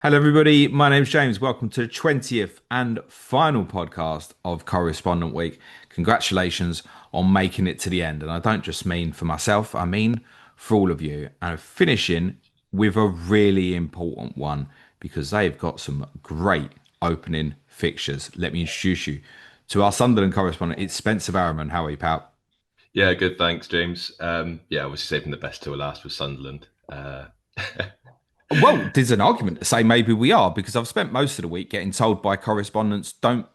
Hello, everybody. My name's James. Welcome to the 20th and final podcast of Correspondent Week. Congratulations on making it to the end. And I don't just mean for myself, I mean for all of you. And finishing with a really important one because they've got some great opening fixtures. Let me introduce you to our Sunderland correspondent. It's Spencer Barrowman. How are you, pal? Yeah, good. Thanks, James. Yeah, obviously saving the best till last with Sunderland. Well, there's an argument to say maybe we are because I've spent most of the week getting told by correspondents, don't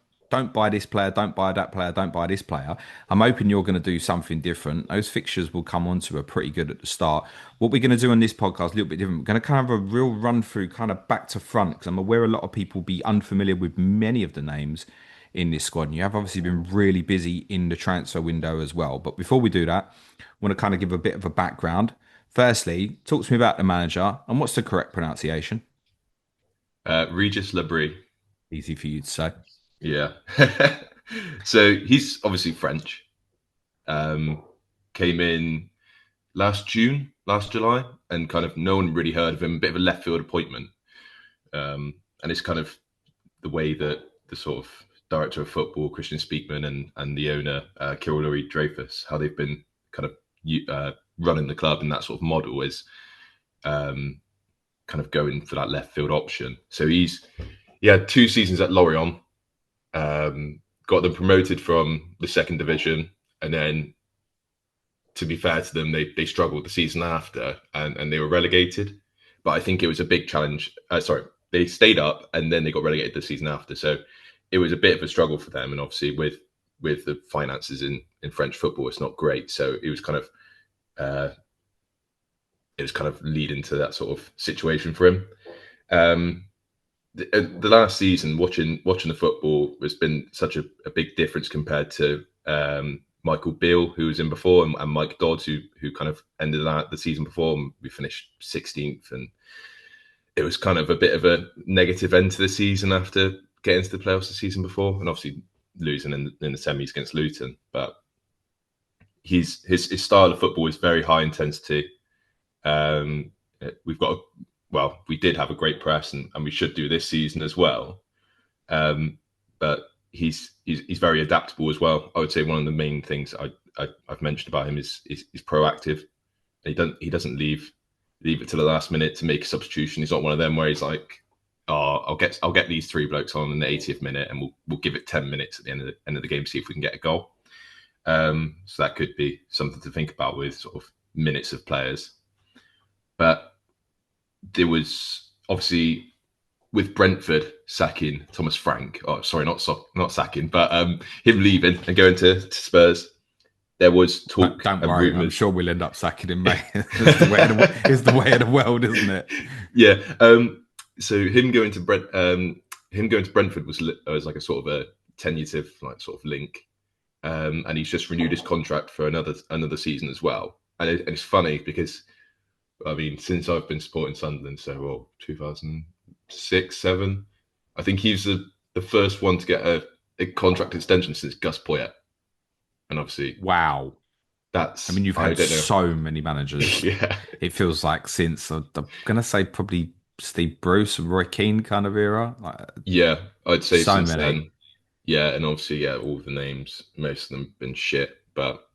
buy this player, don't buy that player, don't buy this player. I'm hoping you're going to do something different. Those fixtures will come onto are pretty good at the start. What we're going to do on this podcast a little bit different. We're going to kind of have a real run through, kind of back to front, because I'm aware a lot of people be unfamiliar with many of the names in this squad. And you have obviously been really busy in the transfer window as well. But before we do that, I want to kind of give a bit of a background. Firstly, talk to me about the manager and what's the correct pronunciation? Regis Le Bris. Easy for you to say. Yeah. So he's obviously French. Um, Came in last June, last July, and kind of no one really heard of him. A bit of a left field appointment. And it's kind of the way that the sort of director of football, Christian Speakman, and the owner, Kirill Louis Dreyfus, how they've been kind of running the club in that sort of model is um, kind of going for that left field option. So he had 2 seasons at Lorient, got them promoted from the second division, and then to be fair to them, they struggled the season after and they were relegated. But I think it was a big challenge. Sorry, they stayed up and then they got relegated the season after. So it was a bit of a struggle for them. And obviously with the finances in French football, it's not great. So uh, it was kind of leading to that sort of situation for him. Um, the last season, watching the football has been such a big difference compared to Michael Beale, who was in before, and Mike Dodds, who kind of ended out the season before. And we finished 16th, and it was kind of a bit of a negative end to the season after getting to the playoffs the season before, and obviously losing in the semis against Luton. But his style of football is very high intensity. Um, we've got we did have a great press, and we should do this season as well. But he's very adaptable as well. I would say one of the main things I've mentioned about him is proactive. He doesn't leave it to the last minute to make a substitution. He's not one of them where he's like, oh, I'll get these three blokes on in the 80th minute, and we'll give it 10 minutes at the end of the game, see if we can get a goal. So that could be something to think about with sort of minutes of players. But there was obviously with Brentford sacking Thomas Frank. Oh, sorry, not sacking, but him leaving and going to Spurs. There was talk Don't and worry, I'm rumours. sure we'll end up sacking him, mate. It's the way of the world, isn't it? Yeah. So him going to Brentford was like a sort of a tentative like sort of link, and he's just renewed his contract for another season as well. And it's funny because I mean, since I've been supporting Sunderland, so 2006, seven, I think he's the first one to get a contract extension since Gus Poyet, and obviously Wow. I that's mean, you've I had don't know. so many managers. Yeah, It feels like since I'm gonna say probably Steve Bruce and Roy Keane kind of era. Like, yeah, I'd say so since many. then. Yeah, and obviously, yeah, all the names, most of them been shit, but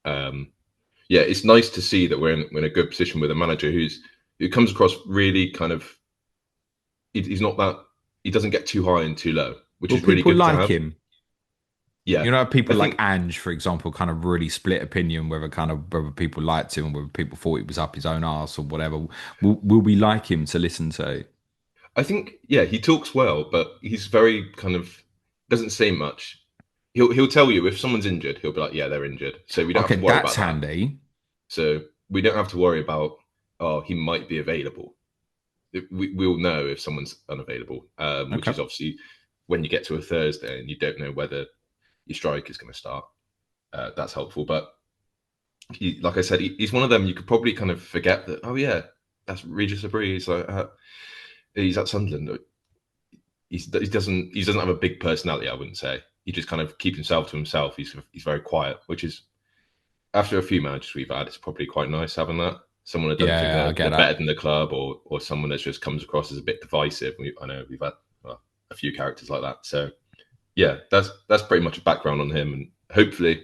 um, yeah, it's nice to see that we're in a good position with a manager who comes across really kind of he's not that he doesn't get too high and too low, which Well, is really people good to like have. him. Yeah, You know, I people like think Ange, for example, kind of really split opinion whether people liked him and whether people thought he was up his own arse or whatever. Will we like him to listen to? yeah, he talks well, but he's very kind of doesn't say much. He'll tell you if someone's injured, he'll be like, yeah, they're injured, so we don't have Okay, to worry that's about that. handy. So we don't have to worry about oh he might be available. We'll know if someone's unavailable, which Okay. is obviously when you get to a Thursday and you don't know whether your strike is going to start. That's helpful. But like I said, he's one of them you could probably kind of forget that. Oh yeah, that's Regis Le Bris. He's at Sunderland. He doesn't have a big personality. I wouldn't say he just kind of keeps himself to himself. He's very quiet, which is after a few matches we've had, it's probably quite nice having that. someone that doesn't think Yeah, I get they're that. better than the club, or someone that just comes across as a bit divisive. I know we've had a few characters like that. So yeah, that's pretty much a background on him, and hopefully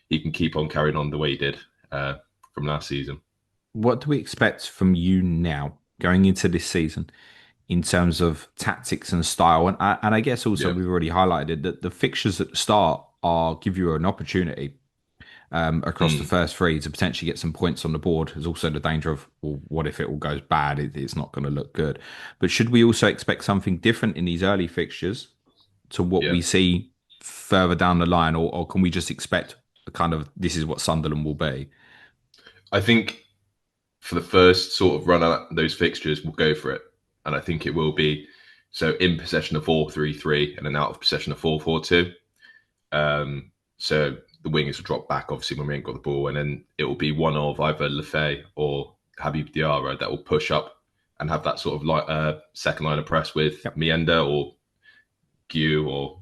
he can keep on carrying on the way he did uh, from last season. What do we expect from you now going into this season in terms of tactics and style? And I guess also Yeah. we've already highlighted it, that the fixtures at the start are give you an opportunity across the Mm, first three to potentially get some points on the board. There's also the danger of, well, what if it all goes bad? It's not going to look good. But should we also expect something different in these early fixtures to what yeah. we see further down the line, or can we just expect a kind of this is what Sunderland will be? I think for the first sort of run at those fixtures, we'll go for it. And I think it will be so in possession of 4-3-3 and then out of possession of 4-4-2. So the wingers will drop back, obviously, when we ain't got the ball. And then it will be one of either Lefay or Habib Diarra that will push up and have that sort of second line of press with Yep. Mayenda or Guiu or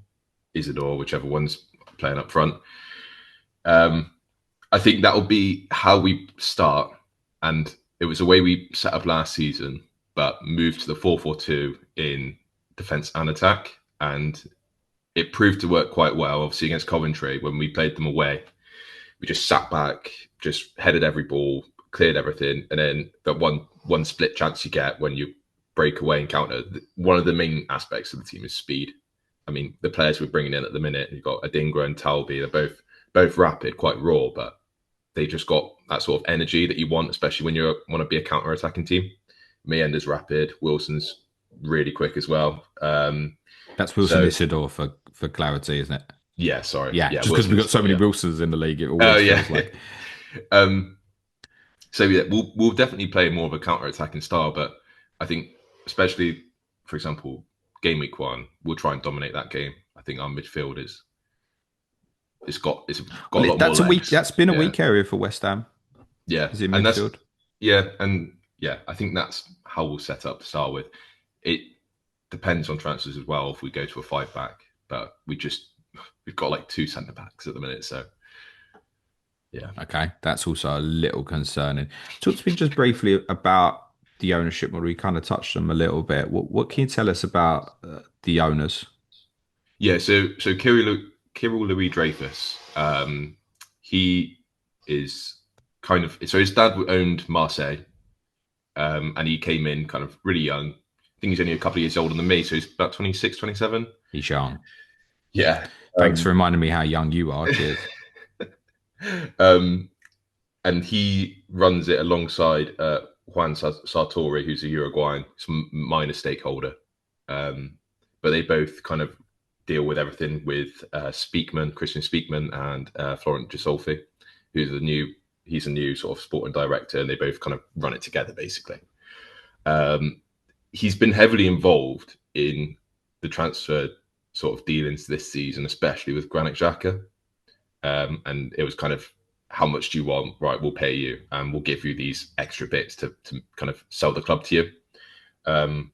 Isidor, whichever one's playing up front. Um, I think that will be how we start. And it was the way we set up last season, but moved to the 4-4-2 in defence and attack. And it proved to work quite well, obviously, against Coventry when we played them away. We just sat back, just headed every ball, cleared everything. And then that one split chance you get when you break away and counter, one of the main aspects of the team is speed. I mean, the players we're bringing in at the minute, you've got Adingra and Talbi, they're both rapid, quite raw, but they just got that sort of energy that you want, especially when you want to be a counter-attacking team. Mayenda's rapid, Wilson's really quick as well. That's Wilson So Isidore for clarity, isn't it? yeah, sorry, Yeah, yeah, just because we've Wilson got so Isidore, many yeah. Wilsons in the league, it Oh always yeah. feels like. um, so yeah, we'll definitely play more of a counter-attacking style, but I think especially, for example, game week 1, we'll try and dominate that game. I think our midfield it's got Well, a lot more that's a weak. legs. That's been a Yeah, weak area for West Ham. yeah, Is in and that's midfield. yeah, and yeah, I think that's how we'll set up to start with. It depends on transfers as well if we go to a 5 back, but we've got like 2 centre backs at the minute, so yeah, Okay, that's also a little concerning. Talk to me just briefly about the ownership model. We kind of touched them a little bit. What can you tell us about the owners? yeah. So Kirill Louis Dreyfus, he is kind of so his dad owned Marseille, and he came in kind of really young. I think he's only a couple of years older than me, so he's about 26, 27. He's young. Yeah. Thanks for reminding me how young you are. Cheers. um, and he runs it alongside Juan Sartori, who's a Uruguayan, some minor stakeholder. Um, but they both kind of deal with everything with Christian Speakman, and Florent Gisolfi, who's he's a new sort of sporting director, and they both kind of run it together basically. Um, he's been heavily involved in the transfer sort of dealings this season, especially with Granit Xhaka. And it was kind of, how much do you want? Right, we'll pay you, and we'll give you these extra bits to kind of sell the club to you. Um,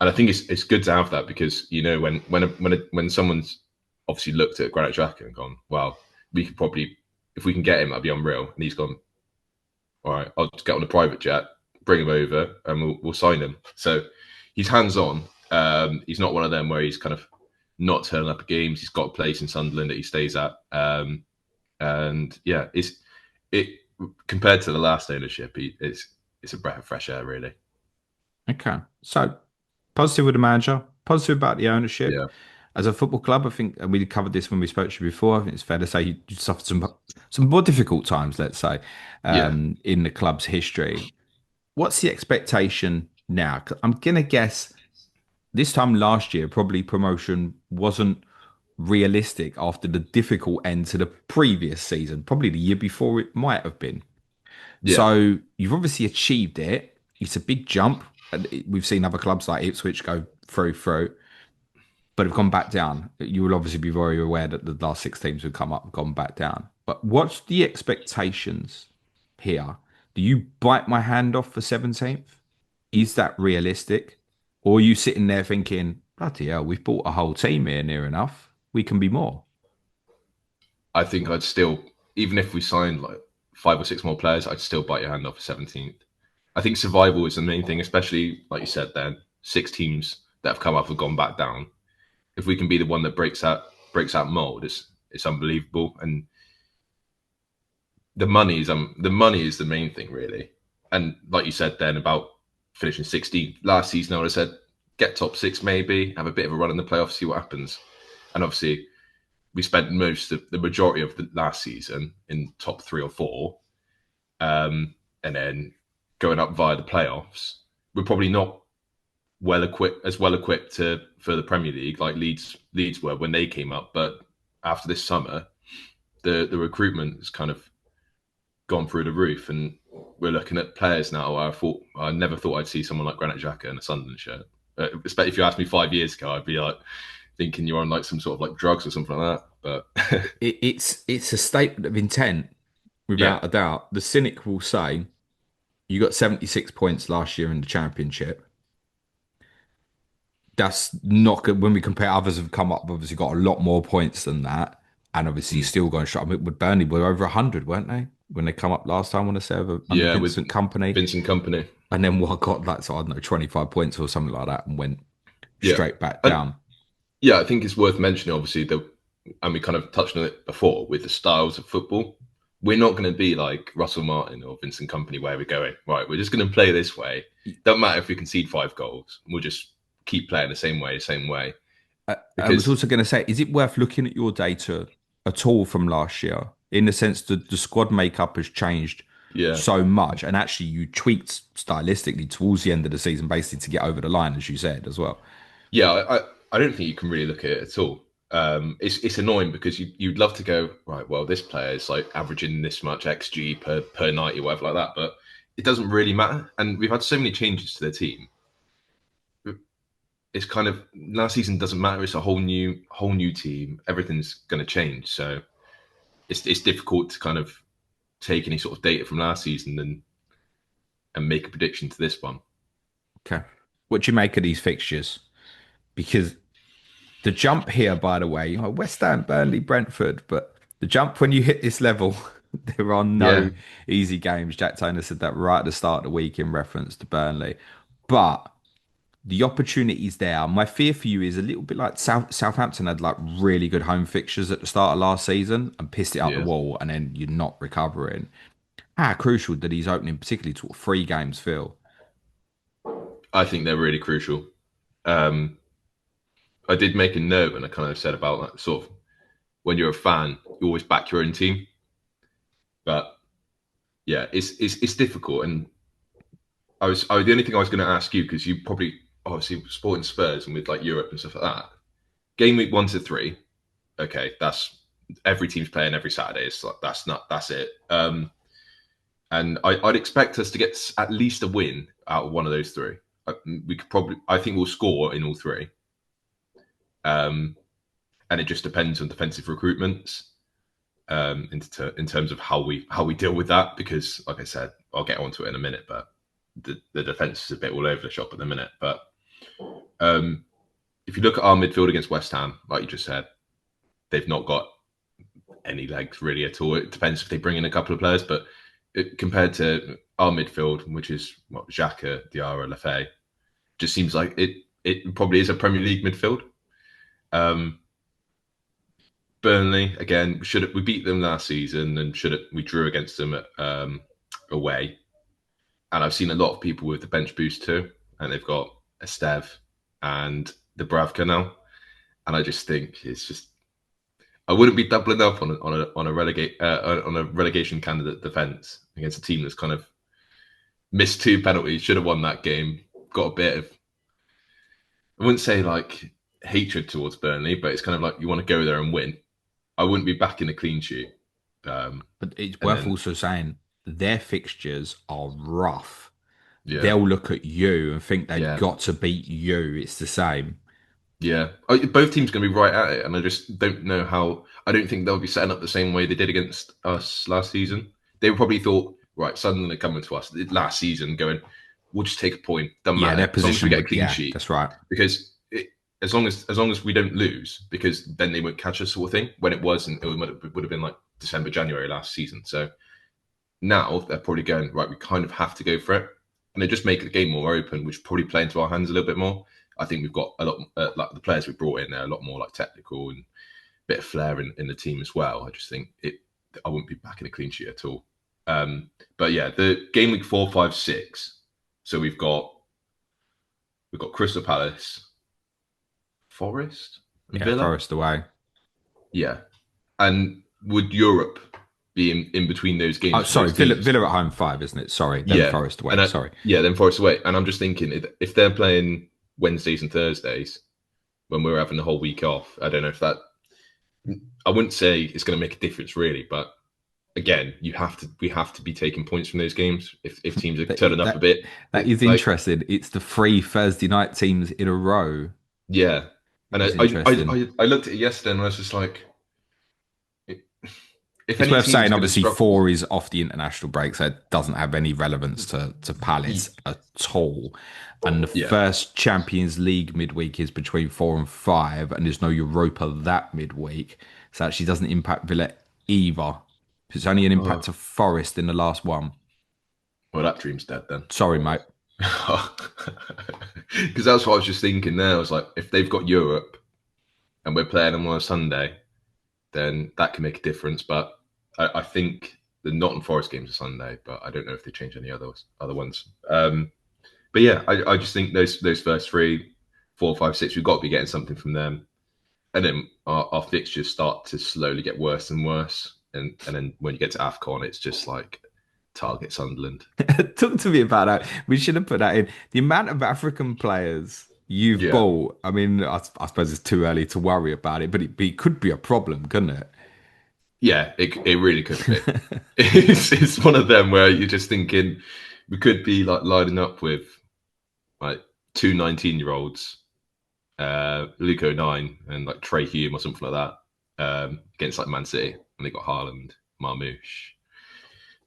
and I think it's good to have that, because when someone's obviously looked at Granit Xhaka and gone, well, we could probably, if we can get him, that'd be unreal. And he's gone, all right, I'll just get on a private jet, bring him over, and we'll sign him. So he's hands on. He's not one of them where he's kind of not turning up at games. He's got a place in Sunderland that he stays at. And yeah, it compared to the last ownership, it's a breath of fresh air, really. Okay, so positive with the manager, positive about the ownership. Yeah, As a football club, I think, and we covered this when we spoke to you before. I think it's fair to say you suffered some more difficult times, let's say, yeah, in the club's history. What's the expectation now? 'Cause I'm gonna guess this time last year, probably promotion wasn't realistic after the difficult end to the previous season. Probably the year before it might have been. yeah. So you've obviously achieved it. It's a big jump. And we've seen other clubs like Ipswich go through, but have gone back down. You will obviously be very aware that the last 6 teams have come up and gone back down. But what's the expectations here? Do you bite my hand off for 17th? Is that realistic? Or are you sitting there thinking, bloody hell, we've bought a whole team here near enough. We can be more. I think I'd still, even if we signed like 5 or 6 more players, I'd still bite your hand off for 17th. I think survival is the main thing, especially like you said. Then 6 teams that have come up have gone back down. If we can be the one that breaks out mold, it's unbelievable. And the money is the main thing, really. And like you said then about finishing 16th last season, I would have said get top 6 maybe, have a bit of a run in the playoffs, see what happens. And obviously we spent the majority of the last season in top 3 or 4, and then going up via the playoffs. We're probably not well equipped for the Premier League like Leeds were when they came up. But after this summer, the recruitment has kind of gone through the roof, and we're looking at players now. I never thought I'd see someone like Granit Xhaka in a Sunderland shirt. Especially if you asked me 5 years ago, I'd be like thinking you're on like some sort of like drugs or something like that. But It's a statement of intent, yeah, without a doubt. The cynic will say you got 76 points last year in the championship. That's not good. When we compare, others have come up, obviously got a lot more points than that, and obviously mm. still going shot. I mean, with Burnley, were over 100, weren't they? When they come up last time, I want to say under Yeah, with Vincent Company, Vincent Company. and then what got like, so I don't know, 25 points or something like that, and went Yeah, straight back and down. yeah, I think it's worth mentioning. Obviously, and we kind of touched on it before with the styles of football. We're not going to be like Russell Martin or Vincent Company, where we're going right. We're just going to play this way. Don't matter if we concede 5 goals. We'll just keep playing the same way. I was Because also going to say, is it worth looking at your data at all from last year, in the sense that the squad makeup has changed yeah, so much, and actually you tweaked stylistically towards the end of the season, basically to get over the line, as you said as well. yeah, I don't think you can really look at it at all. It's annoying because you'd love to go right. Well, this player is like averaging this much xG per 90 or whatever like that, but it doesn't really matter. And we've had so many changes to the team. It's kind of last season doesn't matter. It's a whole new team. Everything's going to change. So it's difficult to kind of take any sort of data from last season and make a prediction to this one. Okay. What do you make of these fixtures? Because the jump here, by the way, West Ham, Burnley, Brentford, but the jump when you hit this level, there are Yeah, no easy games. Jack Taylor said that right at the start of the week in reference to Burnley. But the opportunity's there. My fear for you is a little bit like Southampton had like really good home fixtures at the start of last season and pissed it up the yeah. wall, and then you're not recovering. How crucial did these opening, particularly to 3 games, feel? I think they're really crucial. Um, I did make a note, and I kind of said about that sort of when you're a fan, you always back your own team. But yeah, it's difficult. And the only thing I was going to ask you, because you probably obviously supporting Spurs and with like Europe and stuff like that. Game week 1 to 3, okay, that's every team's playing every Saturday. It's like that's it. And I'd expect us to get at least a win out of one of those 3. We could probably, I think we'll score in all 3. Um, and it just depends on defensive recruitments, in terms of how we deal with that. Because, like I said, I'll get onto it in a minute, but the defense is a bit all over the shop at the minute. But if you look at our midfield against West Ham, like you just said, they've not got any legs really at all. It depends if they bring in a couple of players, but compared to our midfield, which is Xhaka, Diarra, Lefay, just seems like it probably is a Premier League midfield. Burnley again, we beat them last season, and we drew against them at, away. And I've seen a lot of people with the bench boost too, and they've got Estev and the Bravka now, and I just think it's just I wouldn't be doubling up on a relegation candidate defense against a team that's kind of missed 2 penalties, should have won that game, got a bit of, I wouldn't say like hatred towards Burnley, but it's kind of like you want to go there and win. I wouldn't be backing a clean sheet. But it's And worth then also saying their fixtures are rough. yeah, They'll look at you and think they've yeah, got to beat you. It's the same. yeah. Both teams are going to be right at it, and I just don't know how. I don't think they'll be setting up the same way they did against us last season. They probably thought, right, Sunderland are coming to us last season, going, we'll just take a point. Doesn't Yeah, matter their as long as we position get a would. clean Yeah, sheet, that's right. because as long as we don't lose, because then they won't catch us, sort of thing. When it was, and it would have been like December, January last season. So Now they're probably going, right, we kind of have to go for it. And they just make the game more open, which probably play into our hands a little bit more. I think we've got a lot, like the players we brought in there, a lot more like technical and a bit of flair in the team as well. I just think I wouldn't be backing a clean sheet at all. But yeah, the game week 4, 5, 6. So we've got Crystal Palace, Forest, and Yeah, Villa. Forest away. Yeah. And would Europe be in between those Oh, games for sorry, those teams? Villa at home 5, isn't it? Sorry, then Yeah. Forest away. Sorry. Then Forest away. And I'm just thinking if they're playing Wednesdays and Thursdays when we're having the whole week off, I don't know if that, I wouldn't say it's going to make a difference really, but again, we have to be taking points from those games if teams are turning up a bit. That is Like, interesting. It's the 3 Thursday night teams in a row. yeah. It And is interesting. I looked at it yesterday and I was just like, if It's any worth team's saying, going to obviously, struggle, 4 is off the international break, so it doesn't have any relevance to Palace at all. And the yeah. first Champions League midweek is between 4 and 5, and there's no Europa that midweek. So it actually doesn't impact Villa either. It's only an impact to Forest in the last one. Well, that dream's dead then. Sorry, mate. Because that's what I was just thinking there. I was like, if they've got Europe and we're playing them on a Sunday, then that can make a difference. But I think the Nottingham Forest games are Sunday, but I don't know if they change any other ones. But yeah, I just think those first 3, 4, 5, 6, we've got to be getting something from them. And then our fixtures start to slowly get worse and worse. And then when you get to AFCON, it's just like target Sunderland. Talk to me about that. We should have put that in. The amount of African players you've Yeah. bought. I mean, I suppose it's too early to worry about it, but it could be a problem, couldn't it? Yeah, it really could be. It's one of them where you're just thinking we could be like lining up with like 2 19-year-olds, Luke 09 and like Trey Hume or something like that, against like Man City. And they got Haaland, Marmoush,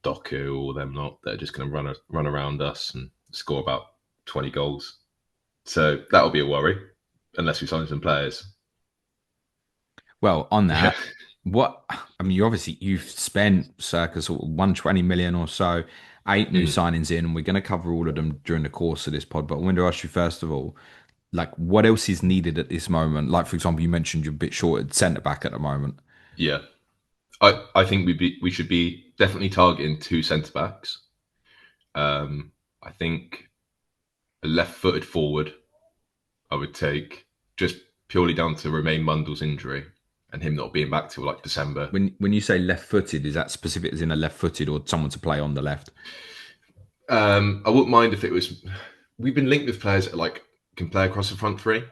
Doku, all them lot that are just going to run around us and score about 20 goals. So that'll be a worry unless we sign some players. Well, on Yeah. that, you've spent circa sort of 120 million or so, 8 new Mm. signings in, and we're going to cover all of them during the course of this pod. But I want to ask you first of all, like, what else is needed at this moment? Like, for example, you mentioned you're a bit short at centre back at the moment. Yeah. I think we should be definitely targeting 2 centre backs. I think a left-footed forward I would take just purely down to Romain Mundle's injury and him not being back till like December. When you say left-footed, is that specific as in a left-footed or someone to play on the left? I wouldn't mind if it was. We've been linked with players that like can play across the front 3,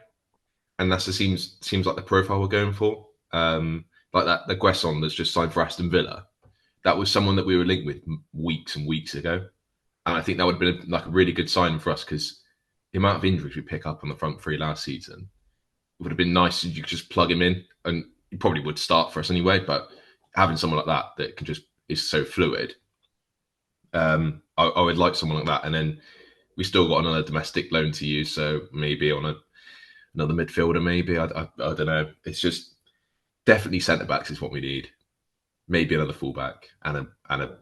and that's seems like the profile we're going for. Like that the Guesson that's just signed for Aston Villa. That was someone that we were linked with weeks and weeks ago, and I think that would have been like a really good sign for us because the amount of injuries we pick up on the front 3 last season, it would have been nice if you could just plug him in, and he probably would start for us anyway. But having someone like that can just is so fluid. I would like someone like that, and then we still got another domestic loan to use, so maybe on another midfielder. Maybe I don't know. It's just definitely centre backs is what we need. Maybe another fullback and a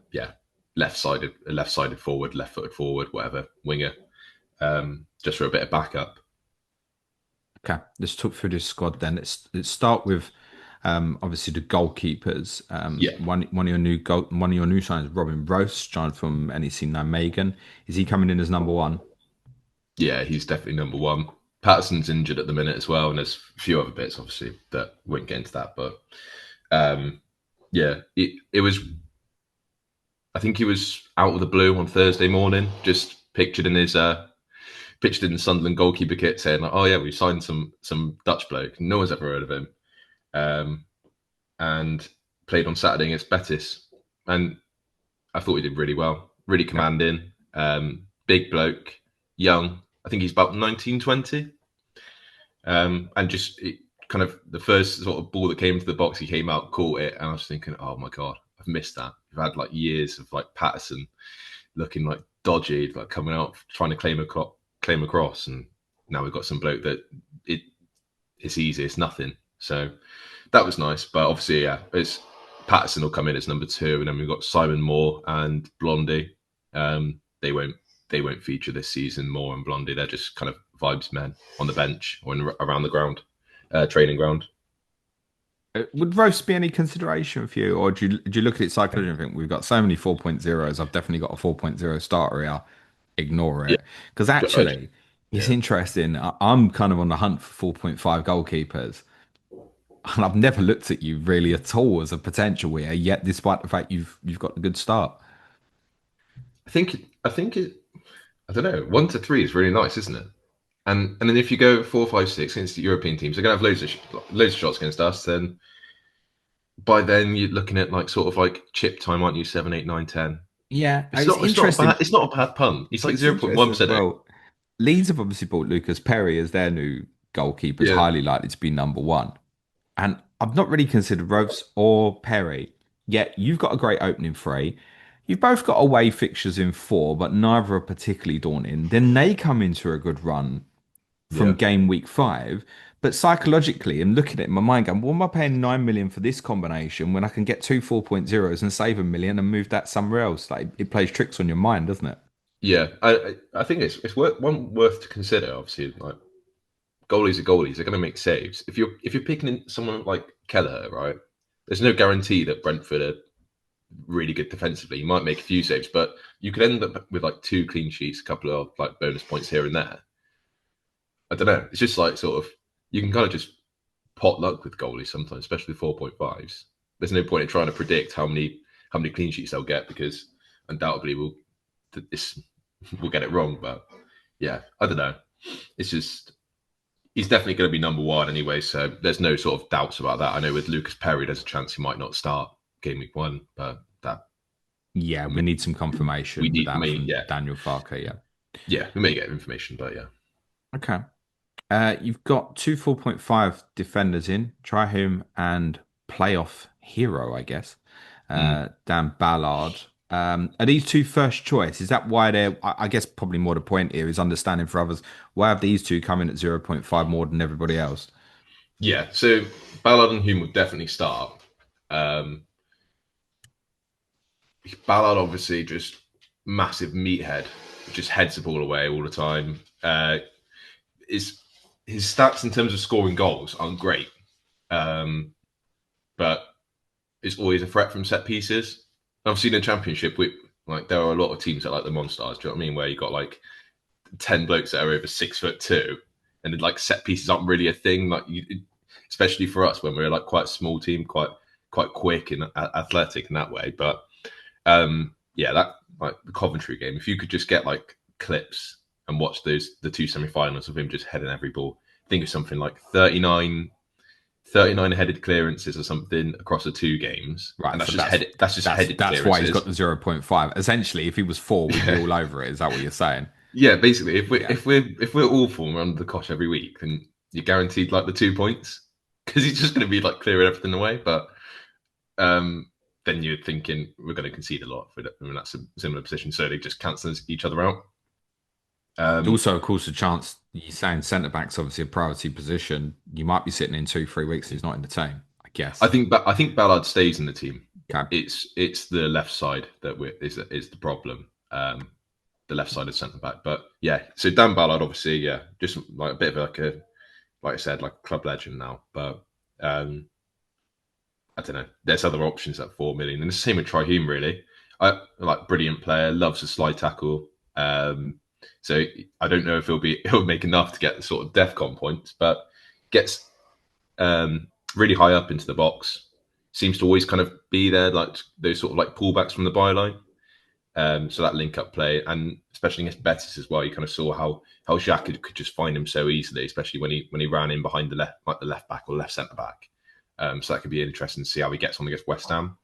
left sided forward, left footed forward, whatever winger, just for a bit of backup. Okay, let's talk through this squad then. Let's start with obviously the goalkeepers. Yeah, One of your new signs, Robin Rose, joined from NEC Nijmegen. Is he coming in as number 1? yeah, he's definitely number 1. Patterson's injured at the minute as well, and there's a few other bits obviously that won't get into that, but yeah, it was. I think he was out of the blue on Thursday morning, just pictured in the Sunderland goalkeeper kit, saying like, "Oh yeah, we signed some Dutch bloke. No one's ever heard of him." And played on Saturday against Betis. And I thought he did really well, really commanding, big bloke, young. I think he's about 19, 20. And just kind of the first sort of ball that came to the box, he came out, caught it. And I was thinking, oh my God, I've missed that. We've had like years of like Patterson looking like dodgy, like coming out, trying to claim across. And now we've got some bloke that it's easy, it's nothing. So that was nice. But obviously, yeah, Patterson will come in as number 2, and then we've got Simon Moore and Blondie. They won't feature this season. Moore and Blondie, they're just kind of vibes men on the bench or around the ground, training ground. Would roast be any consideration for you, or do you look at it psychologically and think we've got so many 4.0s? I've definitely got a 4.0 starter here. Ignore Yeah, it because actually, it's yeah. interesting. I'm kind of on the hunt for 4.5 goalkeepers, and I've never looked at you really at all as a potential here. Yet, despite the fact you've got a good start, I think I don't know. 1 to 3 is really nice, isn't it? And then if you go 4, 5, 6 against the European teams, they're gonna have loads of shots against us. Then by then you're looking at like sort of like chip time, aren't you? 7, 8, 9, 10. yeah, It's it's not. It's not interesting. bad. It's not a bad pun. It's like It's zero point interesting one as percent. well. Leeds have obviously bought Lucas Perry as their new goalkeeper. Is Yeah, highly likely to be number one. And I've not really considered Rovs or Perry. Yet you've got a great opening three. You've both got away fixtures in four, but neither are particularly daunting. Then they come into a good run from yeah, game week five. But psychologically, I'm looking at it in my mind going, what am I paying 9 million for this combination when I can get two 4.0s and save a million and move that somewhere else? Like it plays tricks on your mind, doesn't it? yeah. I think it's worth to consider. Obviously, like goalies are goalies. They're going to make saves. If you're picking someone like Kelleher, right? There's no guarantee that Brentford are really good defensively. You might make a few saves, but you could end up with like 2 clean sheets, a couple of like bonus points here and there. I don't know. It's just like sort of you can kind of just pot luck with goalies sometimes, especially 4.5s. There's no point in trying to predict how many clean sheets they'll get because undoubtedly we'll get it wrong. But yeah, I don't know. It's just he's definitely going to be number 1 anyway, so there's no sort of doubts about that. I know with Lucas Perry, there's a chance he might not start game week 1, but that Yeah, I we mean, need some we confirmation with need, that from yeah, Daniel Farker. Yeah. yeah, we may get information, but yeah, Okay. You've got two 4.5 defenders in. Try him and playoff hero, I guess. mm. Dan Ballard. Are these two first choice? Is that why they're, I guess probably more the point here is understanding for others. Why have these two come in at 0.5 more than everybody else? Yeah. So Ballard and Hume will definitely start. Um, Ballard obviously just massive meathead, just heads the ball away all the time. Is his stats in terms of scoring goals aren't great, but it's always a threat from set pieces. Obviously, in the championship, like there are a lot of teams that like the Monstars. Do you know what I mean? Where you got like 10 blokes that are over 6'2", and then, like set pieces aren't really a thing. Like especially for us when we're like quite a small team, quite quick and athletic in that way. But yeah, that like the Coventry game. If you could just get like clips and watch the 2 semi-finals of him just heading every ball, think of something like 39 headed clearances or something across the 2 games, and Right, that's so just headed. That's just headed that's why he's got clearances. the 0.5. Essentially, if he was four, we'd be all over it. Is that what you're saying? Yeah, basically, if we're Yeah. if we're if we're awful and we're under the cosh every week, then you're guaranteed like the 2 points because he's just going to be like clearing everything away. But um, then you're thinking we're going to concede a lot if we're in that similar position, so they just cancel each other out. Um, Also, of course, a chance you're saying centre back's obviously a priority position. You might be sitting in 2, 3 weeks. He's not in the team, I I guess. think I think Ballard stays in the team. Okay. It's the left side that is the problem. The left side of centre back. But yeah, so Dan Ballard, obviously, yeah, just like a bit of like I said, like a club legend now. But I don't know. There's other options at 4 million, and the same with Trihum. Really, I like brilliant player, loves a slide tackle. So I don't know if he'll make enough to get the sort of DEFCON points, but gets really high up into the box. Seems to always kind of be there, like those sort of like pullbacks from the byline. So that link up play, and especially against Betis as well, you kind of saw how Xhaka could just find him so easily, especially when he ran in behind the left back or left centre back. So that could be interesting to see how he gets on against West Ham.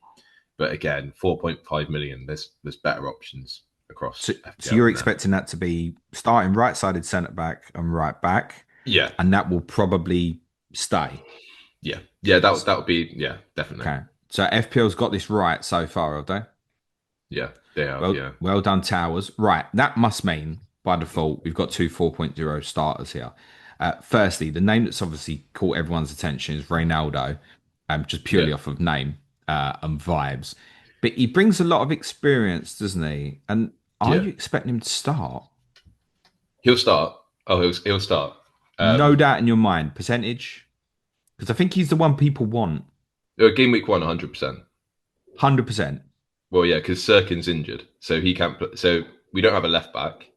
But again, 4.5 million. There's better options across So FPL you're than that. expecting that to be starting right-sided centre back and right back, Yeah, and that will probably stay. yeah. That would be definitely. Okay. So FPL's got this right so far, have they? Yeah, they have. Well, Yeah, well done, Towers. Right. That must mean, by default, we've got two 4.0 starters here. Firstly, the name that's obviously caught everyone's attention is Reynaldo, just purely yeah, off of name. and vibes, but he brings a lot of experience, doesn't he? And are Yeah, you expecting him to start? he'll start. Oh, he'll start. No Um, doubt in your mind, percentage? Because I think he's the one people want. Game week one, 100%. 100%. Well, yeah, because Sirkin's injured, so he can't. So we don't have a left back.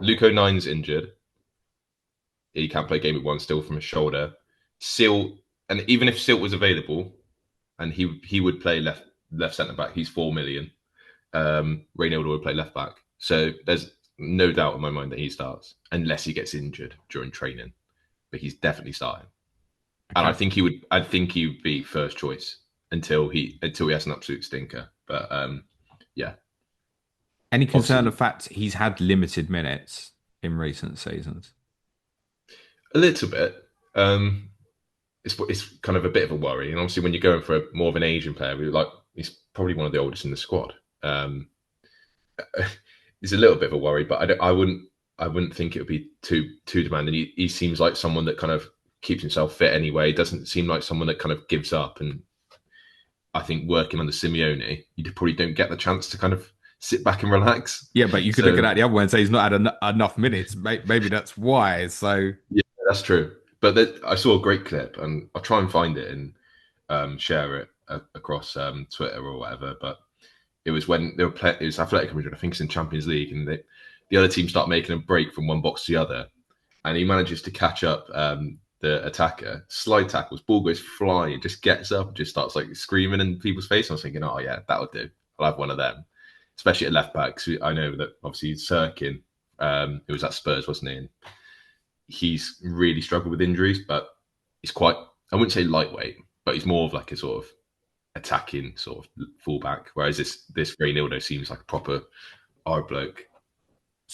Luco Nine's injured. He can't play game week one still from his shoulder. Silt, and even if Silt was available, and he would play left centre back. He's 4 million. Reynolds would play left back. So there's no doubt in my mind that he starts, unless he gets injured during training. But he's definitely starting, and I Okay. think he would. I think he would be first choice until he has an absolute stinker. But yeah, Any concern obviously of fact he's had limited minutes in recent seasons? a little bit. It's kind of a bit of a worry, and obviously when you're going for more of an Asian player, he's probably one of the oldest in the squad. It's a little bit of a worry, but I wouldn't think it would be too demanding. He seems like someone that kind of keeps himself fit anyway. He doesn't seem like someone that kind of gives up. And I think working under Simeone, you probably don't get the chance to kind of sit back and relax. Yeah, but you could look at So that the other way and say he's not had enough minutes. Maybe that's why. So yeah, that's true. But I saw a great clip, and I'll try and find it and share it across Twitter or whatever. But it was when they were playing. It was Athletic Madrid. I think it's in Champions League, and the other team start making a break from one box to the other, and he manages to catch up the attacker. Slide tackles, ball goes flying, just gets up, and just starts like screaming in people's face. I was thinking, oh yeah, that would do. I'll have one of them, especially at left back. So I know that obviously Sirkin, who was at Spurs, wasn't he? And he's really struggled with injuries, but he's quite. I wouldn't say lightweight, but he's more of like a sort of attacking sort of fullback. Whereas this Reynildo seems like a proper hard bloke.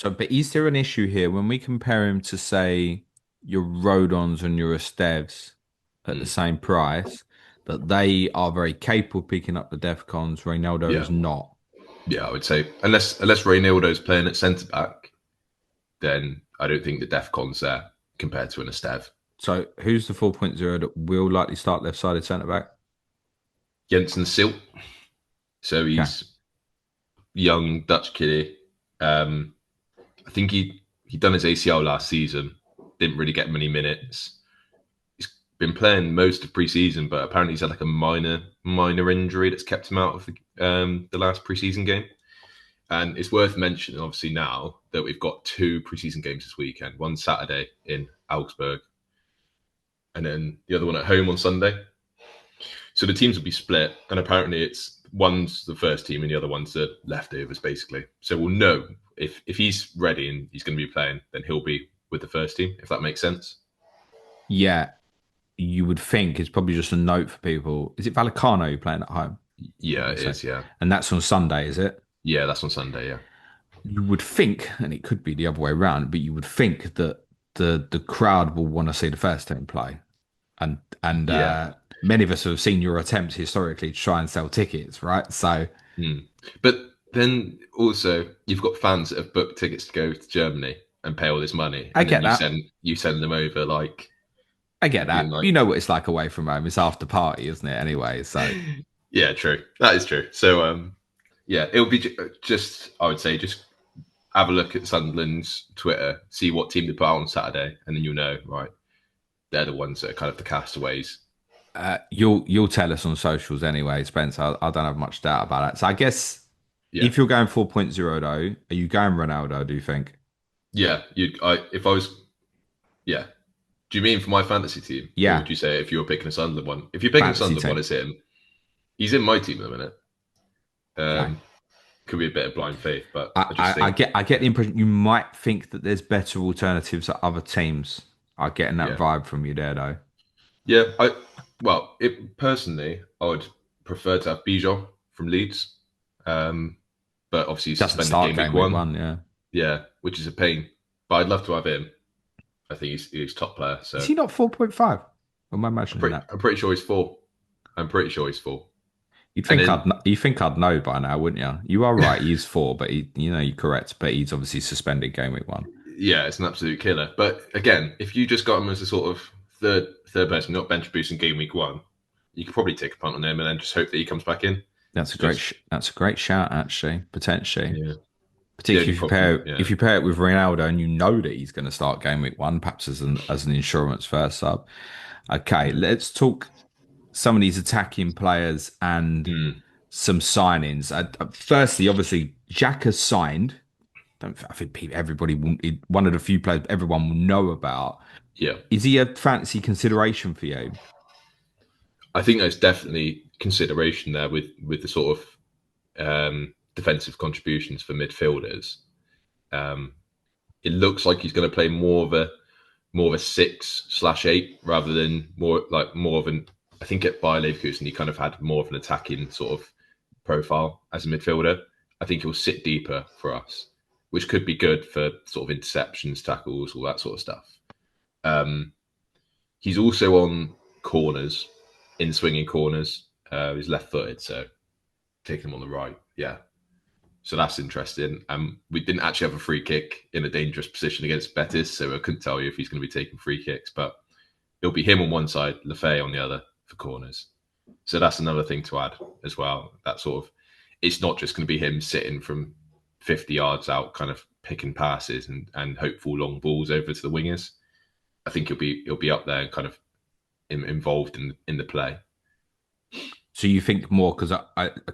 but is there an issue here when we compare him to say your Rodons and your Estevs at the Mm. same price, that they are very capable of picking up the Defcons, Ronaldo Yeah, is not. yeah, I would say unless Reynildo's playing at centre back, then I don't think the Defcon's there compared to an Estev. So who's the 4.0 that will likely start left-sided centre back? Jensen Silt, so Okay. he's young Dutch kiddie. I think he done his ACL last season, didn't really get many minutes. He's been playing most of preseason, but apparently he's had like a minor injury that's kept him out of the last preseason game. And it's worth mentioning, obviously, now that we've got two preseason games this weekend. One Saturday in Augsburg, and then the other one at home on Sunday. So the teams will be split, and apparently it's one's the first team and the other one's the leftovers, basically. So we'll know if he's ready and he's going to be playing, then he'll be with the first team, if that makes sense. Yeah, you would think it's probably just a note for people. Is it Vallecano you're playing at home? I Yeah, want it to say. is. Yeah, And that's on Sunday, is it? yeah, that's on Sunday. Yeah, You would think, and it could be the other way around, but you would think that the crowd will want to see the first team play. And yeah. many of us have seen your attempts historically to try and sell tickets, right? So Mm. But then also you've got fans that have booked tickets to go to Germany and pay all this money, I and then get that. you send them over like I get being that. like, You know what it's like away from home. It's after party, isn't it? Anyway, so yeah, true. That is true. So yeah, it'll be just I would say just have a look at Sunderland's Twitter, see what team they put out on Saturday, and then you'll know, right, they're the ones that are kind of the castaways. you'll tell us on socials anyway, Spence. I don't have much doubt about that. So I guess Yeah, if you're going 4.0 though, are you going Ronaldo? Do you think? yeah. If I was, yeah. Do you mean for my fantasy team, or Yeah, would you say if you were picking a Sunderland one? If you're picking a fantasy Sunderland one, team. it's him. He's in my team at the minute. Okay. Could be a bit of blind faith, but I, I just I, I think, get I get the impression you might think that there's better alternatives at other teams. I'm getting that yeah, vibe from you there though. yeah. It personally, I would prefer to have Bijan from Leeds, but obviously he's Doesn't suspended start game week game week one. one, yeah. Yeah, which is a pain. But I'd love to have him. I think he's top player. Is So he not 4.5? Or am I imagining that? I'm pretty sure he's four. I'm pretty sure he's four. And then You think I'd know by now, wouldn't you? You are right. He's four, but you're correct. But he's obviously suspended game week one. yeah, it's an absolute killer. But again, if you just got him as a sort of third person, not bench boost in game week one, you could probably take a punt on him and then just hope that he comes back in. Because That's a great shout actually, potentially. yeah, the Particularly only problem, yeah, if you pair it with Ronaldo and you know that he's going to start game week 1, perhaps as an insurance first sub. Okay, let's talk some of these attacking players and mm, some signings. Firstly, obviously, Xhaka signed. I think everybody one of the few players everyone will know about. yeah. Is he a fancy consideration for you? I think there's definitely consideration there with the sort of defensive contributions for midfielders. Um, it looks like he's going to play more of a 6/8 rather than more of an. I think at Bayer Leverkusen he kind of had more of an attacking sort of profile as a midfielder. I think he'll sit deeper for us, which could be good for sort of interceptions, tackles, all that sort of stuff. Um, he's also on corners, in swinging corners. He's left-footed, so taking him on the right, yeah. So that's interesting. We didn't actually have a free kick in a dangerous position against Betis, so I couldn't tell you if he's going to be taking free kicks, but it'll be him on one side, Lefay on the other for corners. So that's another thing to add as well. That sort of, it's not just going to be him sitting from 50 yards out, kind of picking passes and hopeful long balls over to the wingers. I think he'll be up there and kind of involved in the play. So you think more because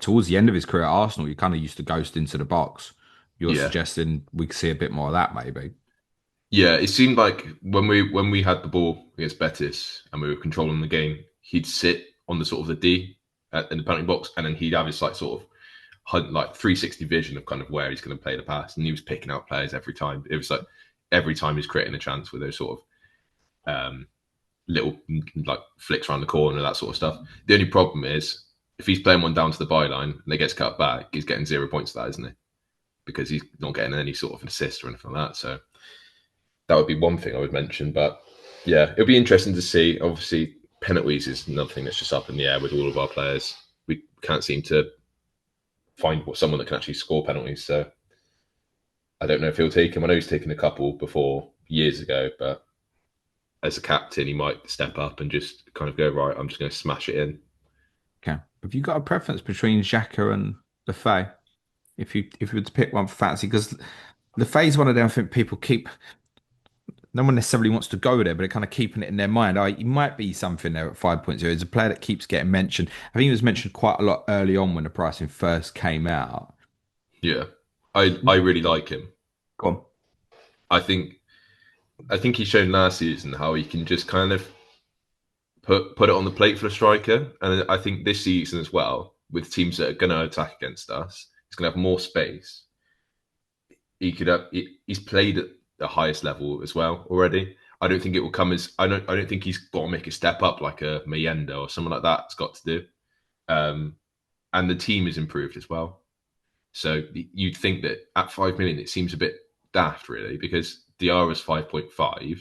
towards the end of his career at Arsenal, he kind of used to ghost into the box. You're Yeah, suggesting we could see a bit more of that, maybe. yeah. It seemed like when we had the ball against Betis and we were controlling the game, he'd sit on the sort of the D in the penalty box, and then he'd have his like sort of hunt like 360 vision of kind of where he's going to play the pass, and he was picking out players every time. It was like every time he's creating a chance with those sort of little like flicks around the corner, that sort of stuff. The only problem is if he's playing one down to the byline and it gets cut back, he's getting 0 points for that, isn't he? Because he's not getting any sort of assist or anything like that. So that would be one thing I would mention. But yeah, it'll be interesting to see. Obviously, penalties is another thing that's just up in the air with all of our players. We can't seem to find someone that can actually score penalties. So I don't know if he'll take him. I know he's taken a couple before years ago, but as a captain, he might step up and just kind of go, right, I'm just going to smash it in. Okay. Have you got a preference between Xhaka and Lefay? If you were to pick one for fancy, because Lefay's one of them. I think people keep. No one necessarily wants to go there, but they're kind of keeping it in their mind. He might be something there at 5.0. He's a player that keeps getting mentioned. I think he was mentioned quite a lot early on when the pricing first came out. Yeah, I really like him. Go on. I think he's shown last season how he can just kind of put it on the plate for the striker, and I think this season as well, with teams that are going to attack against us, he's going to have more space. He's played at the highest level as well already. I don't think it will come as I don't think he's got to make a step up like a Mayenda or someone like that's got to do. And the team is improved as well. So you'd think that at 5 million it seems a bit daft really because Diarra's 5.5.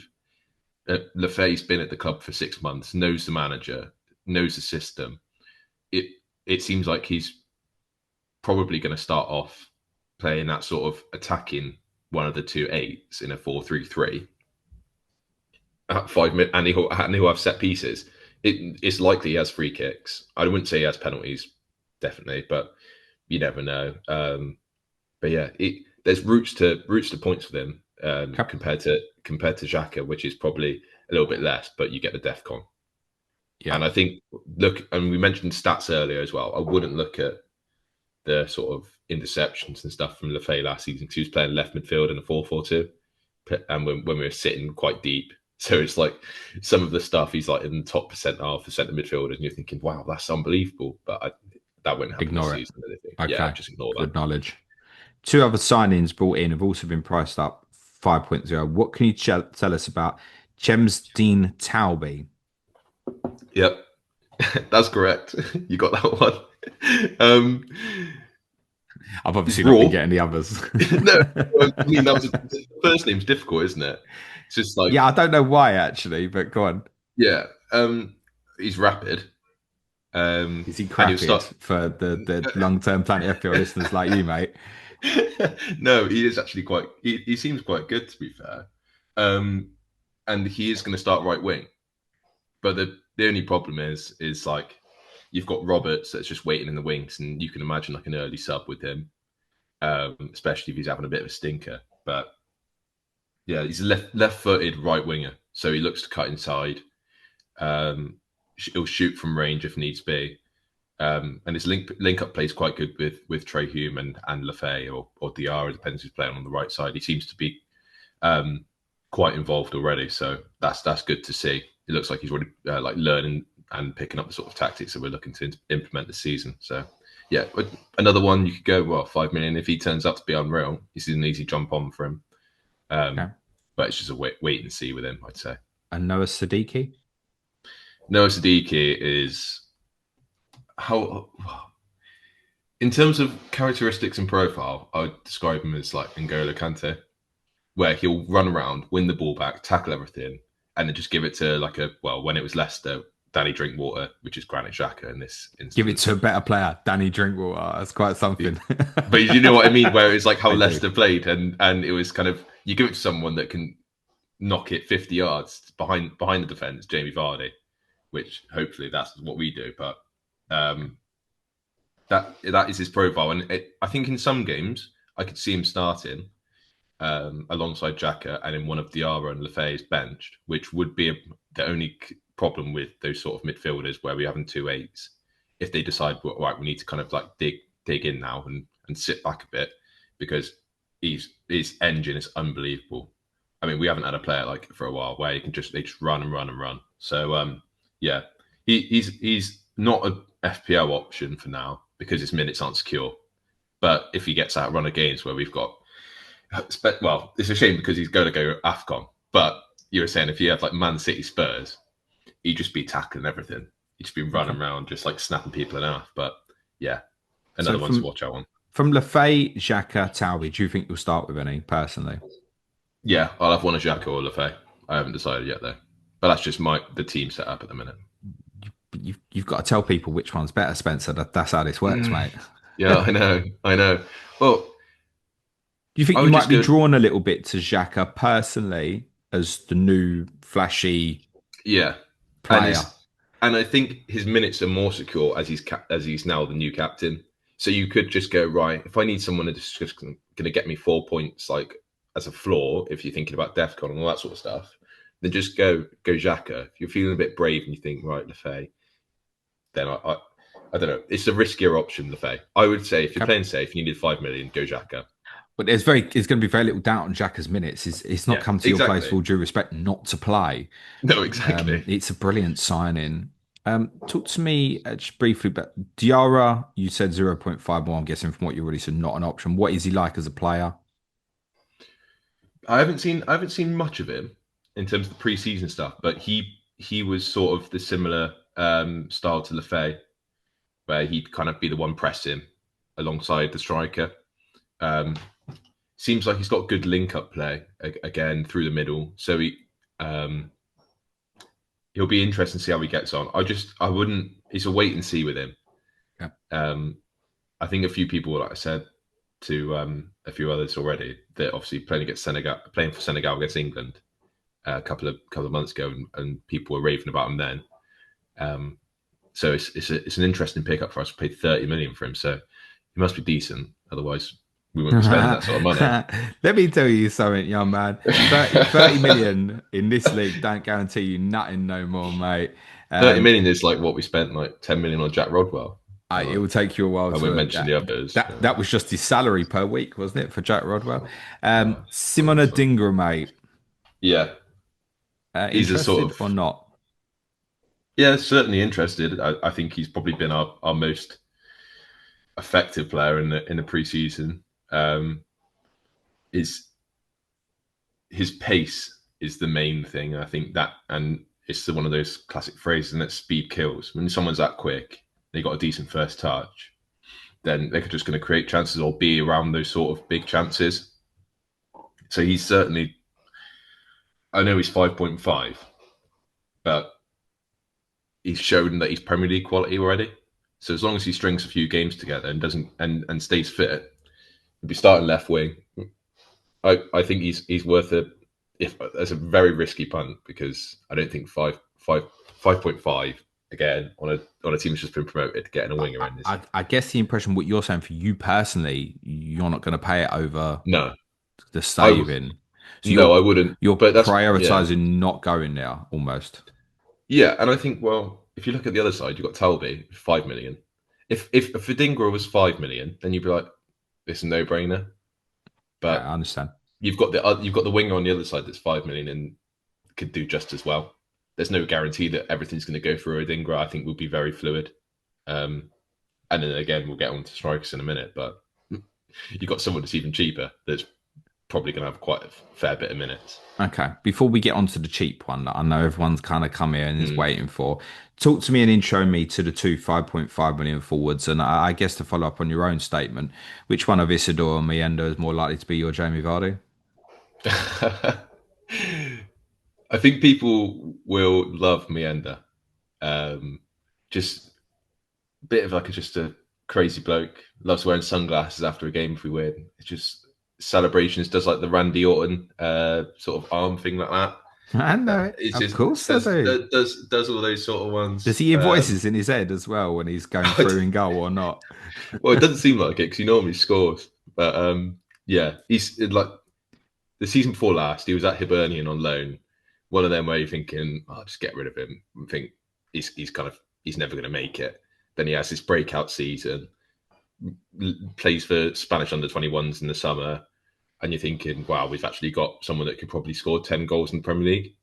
Lefay's been at the club for 6 months, knows the manager, knows the system. It seems like he's probably going to start off playing that sort of attacking one of the two eights in a 4-3-3 at 5 minutes, and he'll have set pieces. It's likely he has free kicks. I wouldn't say he has penalties, definitely, but you never know. But yeah, there's routes to points with him compared to Xhaka, which is probably a little bit less, but you get the DEFCON. Yeah. And I think and we mentioned stats earlier as well. I wouldn't look at the sort of interceptions and stuff from Lefay last season because he was playing left midfield in a 4-4-2, and when we were sitting quite deep. So it's like some of the stuff he's like in the top percentile for centre midfielders, and you're thinking, wow, that's unbelievable. But that wouldn't happen Ignore this it. season. Okay. Yeah, just ignore Good that. knowledge. Two other signings brought in have also been priced up 5.0. What can you tell us about Dean Talbi? Yep, that's correct. You got that one. I've obviously not been getting the others. No, I mean the first name's difficult, isn't it? It's just like Yeah, I don't know why actually, but go on. yeah. He's rapid. Is he And he'll cracking start. for the long-term Planet FPL listeners like you, mate? No, he is actually quite. He seems quite good to be fair. And he is going to start right wing, but the only problem is like you've got Roberts that's just waiting in the wings, and you can imagine like an early sub with him, especially if he's having a bit of a stinker. But yeah, he's a left-footed right winger, so he looks to cut inside. He'll shoot from range if needs be. And his link up play is quite good with Trey Hume and Lefay or Diarra, depends who's playing on the right side. He seems to be quite involved already, so that's good to see. It looks like he's already like learning and picking up the sort of tactics that we're looking to implement this season. So yeah, another one you could go, well, 5 million if he turns out to be unreal. This is an easy jump on for him, but it's just a wait and see with him, I'd say. And Noah Siddiqui. Noah Siddiqui is how, in terms of characteristics and profile, I would describe him as like N'Golo Kante, where he'll run around, win the ball back, tackle everything, and then just give it to when it was Leicester, Danny Drinkwater, which is Granit Xhaka in this instance. Give it to a better player, Danny Drinkwater. That's quite something. But you know what I mean? Where it's like how Leicester played, and it was kind of, you give it to someone that can knock it 50 yards behind the defence, Jamie Vardy, which hopefully that's what we do. But that is his profile, and I think in some games I could see him starting alongside Xhaka, and in one of Diarra and Lefay's benched, which would be the only problem with those sort of midfielders where we're having 2 8s. If they decide, right, we need to kind of like dig in now and sit back a bit, because his engine is unbelievable. I mean, we haven't had a player like it for a while where they just run and run and run. So yeah, he's not a FPL option for now because his minutes aren't secure. But if he gets out run of games where we've got, well, it's a shame because he's going to go AFCON. But you were saying if you have like Man City Spurs, he'd just be tackling everything. He'd just be running around, just like snapping people in half. But yeah, another one to watch out on. From Lefay, Xhaka, Talbi, do you think you'll start with any personally? Yeah, I'll have one of Xhaka or Lefay. I haven't decided yet though. But that's just the team set up at the minute. You've got to tell people which one's better, Spencer. That's how this works, mate. Yeah, I know. Well, do you think you might be drawn a little bit to Xhaka personally as the new flashy player? And I think his minutes are more secure as he's now the new captain. So you could just go, right, if I need someone that's just going to get me 4 points, like as a floor, if you're thinking about DEFCON and all that sort of stuff, then just go Xhaka. If you're feeling a bit brave and you think, right, Lefay, then I don't know. It's a riskier option, Lefay. I would say if you're playing safe, you need 5 million, go Xhaka. But there's going to be very little doubt on Xhaka's minutes. It's not come to your place, with all due respect, not to play. No, exactly. It's a brilliant signing. Talk to me just briefly about Diarra. You said 0.51. I'm guessing from what you already said, not an option. What is he like as a player? I haven't seen much of him in terms of the pre-season stuff, but he was sort of the similar style to Lefay, where he'd kind of be the one pressing alongside the striker. Seems like he's got good link-up play again through the middle, so he'll be interesting to see how he gets on. I wouldn't. It's a wait and see with him. Yeah. I think a few people, like I said to a few others already, that obviously playing for Senegal against England a couple of months ago, and people were raving about him then. So it's an interesting pickup for us. We paid 30 million for him, so he must be decent. Otherwise, we wouldn't be spending that sort of money. Let me tell you something, young man. 30 million in this league don't guarantee you nothing no more, mate. 30 million is like what we spent, like 10 million on Jack Rodwell. It will take you a while. I won't mention the others. That was just his salary per week, wasn't it, for Jack Rodwell? Simon Adingra, mate. Yeah. He's a sort of or not? Yeah, certainly interested. I think he's probably been our most effective player in the preseason. His pace is the main thing. I think that, and it's one of those classic phrases, and that speed kills. When someone's that quick, they got a decent first touch, then they're just going to create chances or be around those sort of big chances. So he's certainly, I know he's 5.5, but he's shown that he's Premier League quality already. So as long as he strings a few games together and doesn't and stays fit, he'll be starting left wing. I think he's worth it. If that's a very risky punt, because I don't think 5.5 again on a team that's just been promoted, getting a winger in is I guess the impression what you're saying for you personally, you're not going to pay it over no. the I w- saving. So no, I wouldn't. you're But that's yeah, prioritizing not going there almost. yeah. And I think well, if you look at the other side, you've got Talbi 5 million. If Adingra was 5 million, then you'd be like, it's a no brainer. Okay, But I understand. you've got the winger on the other side that's 5 million and could do just as well. There's no guarantee that everything's going to go through Adingra. I think will be very fluid. Um, and then again, we'll get on to strikers in a minute, but you've got someone that's even cheaper that's probably going to have quite a fair bit of minutes. Okay, before we get on to the cheap one that I know everyone's kind of come here and is Mm. waiting for, talk to me and intro me to the two 5.5 million forwards. And I guess to follow up on your own statement, which one of Isidor and Mayenda is more likely to be your Jamie Vardy? I think people will love Mayenda. Um, just a bit of like just a crazy bloke. Loves wearing sunglasses after a game if we win. It's just celebrations. Does like the Randy Orton sort of arm thing like that. I know it. It's Of just course I do. does all those sort of Does ones. he hear voices in his head as well when he's going through in goal or not? Well, it doesn't seem like it because he normally scores. But yeah, he's like the season before last. He was at Hibernian on loan. One of them where you're thinking, "Oh, just get rid of him." I think he's never going to make it. Then he has this breakout season, plays for Spanish under 21s in the summer, and you're thinking, "Wow, we've actually got someone that could probably score 10 goals in the Premier League."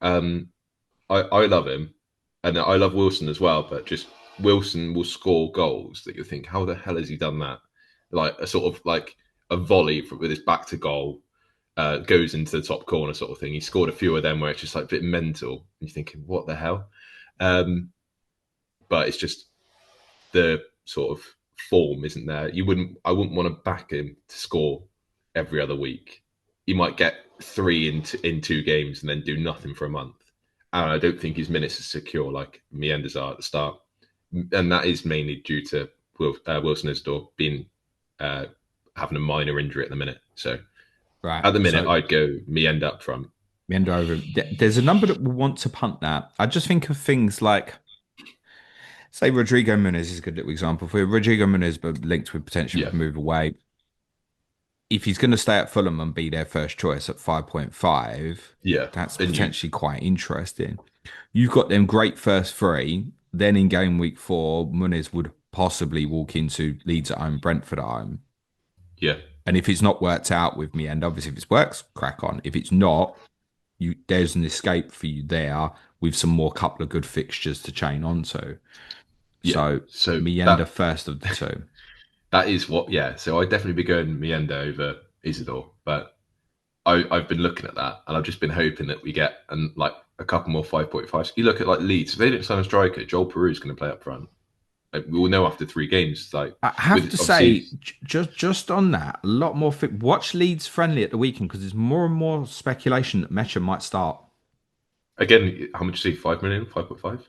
Um, I love him, and I love Wilson as well. But just Wilson will score goals that you think, how the hell has he done that? Like a sort of like a volley with his back to goal, goes into the top corner sort of thing. He scored a few of them where it's just like a bit mental. And you're thinking, what the hell? Um, but it's just the sort of form isn't there. I wouldn't want to back him to score every other week. He might get three in 2 games and then do nothing for a month. And I don't think his minutes are secure like Meanders are at the start. And that is mainly due to Wilson Isidore being having a minor injury at the minute. So Right. at the minute, So I'd go Meander up front. Mayenda over. There's a number that will want to punt that. I just think of things like, say, Rodrigo Muniz is a good little example. For Rodrigo Muniz, but linked with potential Yeah, move away. If he's going to stay at Fulham and be their first choice at 5.5, yeah. that's And you, potentially quite interesting. You've got them great first three. Then in game week 4, Muniz would possibly walk into Leeds at home, Brentford at home. yeah, And if it's not worked out with me, and obviously if it works, crack on. If it's not, there's an escape for you there with some more couple of good fixtures to chain onto. yeah. So So Mayenda first of the two. that is what, yeah. So I'd definitely be going Meander over Isidore, but I've been looking at that and I've just been hoping that we get like a couple more 5.5s. You look at like Leeds, if they don't sign a striker, Joel Peru's going to play up front. Like, we will know after 3 games. Like I have with to obviously say, just on that, a lot more. Watch Leeds friendly at the weekend because there's more and more speculation that Mecha might start. again, how much you see? 5 million, 5.5.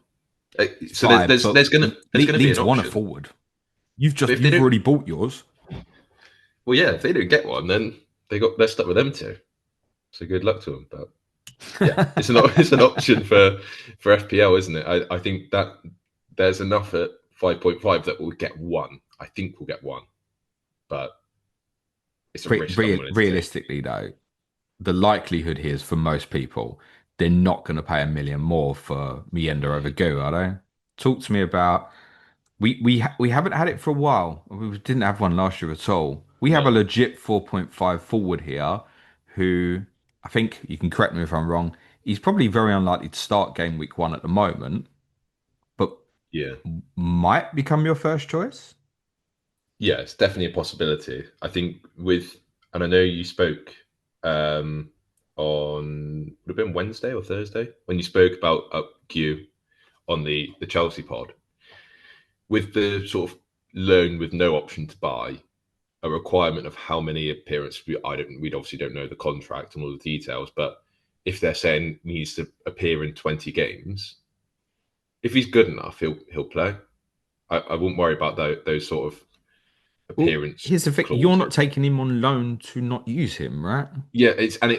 It's So five, but there's gonna be an Leeds want a option. forward. But if they You've don't, already bought yours. well, yeah, if they don't get one, then they're stuck with them two. So good luck to them. But yeah, it's an option for FPL, isn't it? I think that there's enough at 5.5 that we'll get one. I think we'll get one, but it's a risk I'm willing to take. Realistically, though, the likelihood here is for most people, they're not going to pay a million more for Mayenda over Go, are they? Talk to me about we haven't had it for a while. We didn't have one last year at all. We have a No, legit 4.5 forward here, who I think you can correct me if I'm wrong. He's probably very unlikely to start game week 1 at the moment, but yeah, might become your first choice. yeah, it's definitely a possibility. I think and I know you spoke on would have been Wednesday or Thursday when you spoke about Guiu on the Chelsea pod with the sort of loan with no option to buy, a requirement of how many appearances we'd obviously don't know the contract and all the details, but if they're saying he needs to appear in 20 games, if he's good enough, he'll play. I wouldn't worry about those sort of Well, appearance here's the thing: you're not clauses. taking him on loan to not use him, right? Yeah, and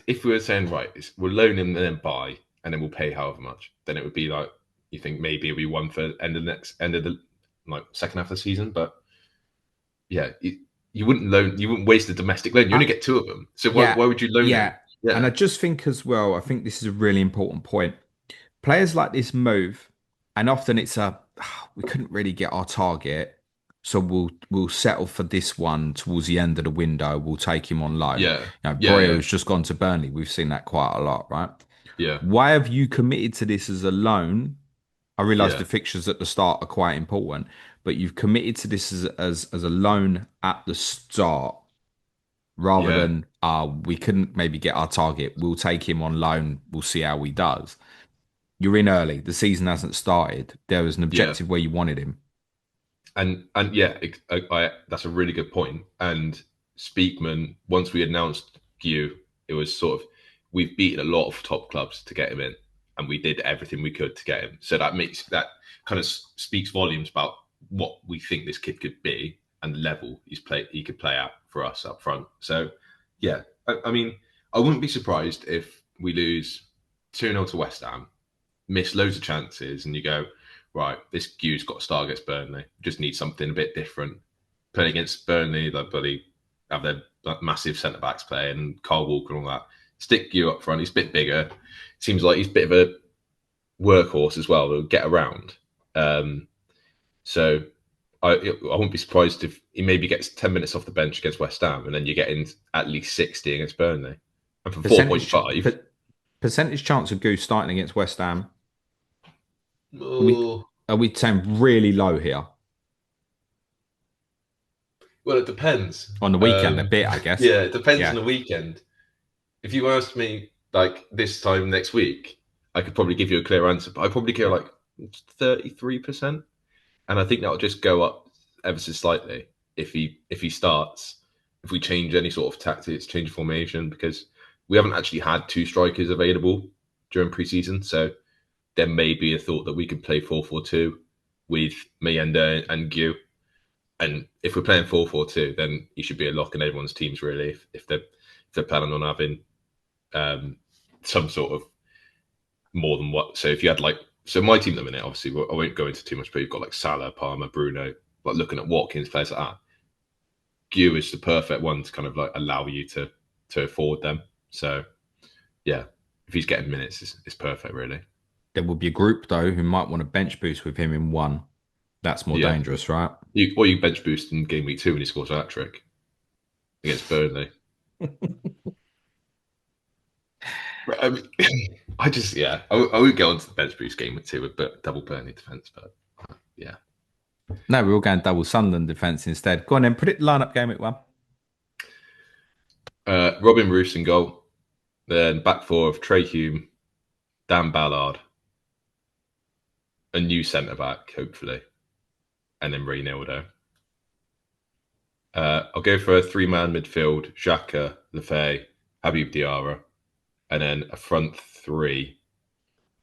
if we were saying right, we'll loan him and then buy, and then we'll pay however much, then it would be like you think maybe it'll be one for end of the like second half of the season. But yeah, you wouldn't waste the domestic loan. You Uh, only get two of them, so yeah, why would you loan him? yeah. And I Yeah, just think as well, I think this is a really important point. Players like this move, and often it's we couldn't really get our target, so we'll settle for this one towards the end of the window. We'll take him on loan. yeah, yeah, yeah, Broyo's just gone to Burnley. We've seen that quite a lot, right? yeah, Why have you committed to this as a loan? I realise yeah, the fixtures at the start are quite important, but you've committed to this as a loan at the start rather yeah, than we couldn't maybe get our target. We'll take him on loan. We'll see how he does. You're in early. The season hasn't started. There was an yeah. objective where you wanted him. And yeah, that's a really good point. And Speakman, once we announced Guiu, it was sort of we've beaten a lot of top clubs to get him in, and we did everything we could to get him. So that kind of speaks volumes about what we think this kid could be and the level he could play at for us up front. So yeah, I mean, I wouldn't be surprised if we lose 2-0 to West Ham, miss loads of chances, and you go, right, this Guiu's got to start against Burnley. Just need something a bit different. Playing against Burnley, like bloody have their like, massive centre backs playing and Carl Walker and all that. Stick Guiu up front. He's a bit bigger. Seems like he's a bit of a workhorse as well. He'll get around. So I wouldn't be surprised if he maybe gets 10 minutes off the bench against West Ham and then you're getting at least 60 against Burnley. And for Percentage 4.5, percentage chance of Goose starting against West Ham. Are we oh, are we saying really low here well, it depends. on the weekend? A bit, I guess. Yeah, it depends on Yeah. the weekend. If you asked me like this time next week, I could probably give you a clear answer, but I probably go like 33%. And I think that'll just go up ever so slightly if he starts, if we change any sort of tactics, change formation, because we haven't actually had two strikers available during preseason. So there may be a thought that we can play 4-4-2 with Mayenda and Guiu. And if we're playing 4-4-2, then he should be a lock in everyone's teams, really, if they're planning on having some sort of more than what. So if you had like, so my team at the minute, obviously, I won't go into too much, but you've got like Salah, Palmer, Bruno, like looking at Watkins, players like that. Guiu is the perfect one to kind of like allow you to afford them. So yeah, if he's getting minutes, it's perfect, really. There will be a group though who might want to bench boost with him in one. That's more Yeah, dangerous, right? you bench boost in game week 2 when he scores a hat trick against Burnley. I mean, I just yeah, I would go into the bench boost game with 2 with double Burnley defense, but yeah. No, we're all going double Sunderland defence instead. Go on then, predict the lineup game week 1. Robin Roos in goal. Then back four of Trey Hume, Dan Ballard, a new centre back, hopefully, and then Reynaldo. I'll go for a 3-man midfield: Xhaka, Lefay, Habib Diarra, and then a front three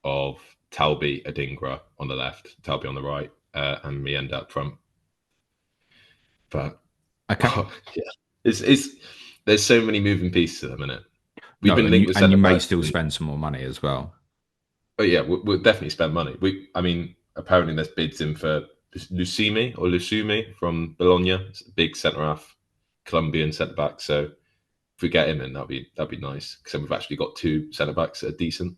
of Talbi, Adingra on the left, Talbi on the right, and Mayenda up front. But Okay. yeah, it's there's so many moving pieces at the minute. We've No, been and linked you with and you centre may backs. still spend some more money as well. But yeah, we'll definitely spend money. I mean, apparently there's bids in for Lusumi from Bologna, it's a big centre half, Colombian centre back. So if we get him in, that'd be nice because then we've actually got two centre backs that are decent.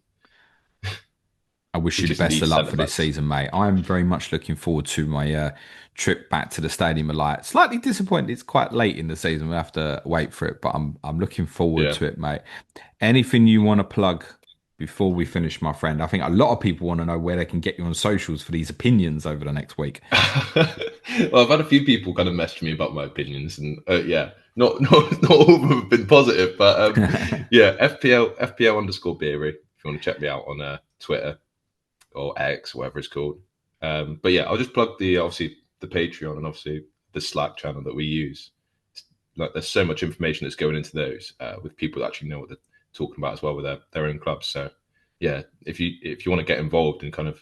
I wish We you the just best need of luck centre for this backs. season, mate. I'm very much looking forward to my trip back to the Stadium of Light. Slightly disappointed it's quite late in the season. We have to wait for it, but I'm looking forward Yeah. to it, mate. Anything you want to plug before we finish, my friend? I think a lot of people want to know where they can get you on socials for these opinions over the next week. Well, I've had a few people kind of message me about my opinions, and yeah, not all of them have been positive, but yeah, FPL underscore Beery. If you want to check me out on Twitter or X, whatever it's called. But yeah, I'll just plug the obviously the Patreon and obviously the Slack channel that we use. Like, there's so much information that's going into those with people that actually know what they're talking about as well with their own clubs. So yeah, if you want to get involved and kind of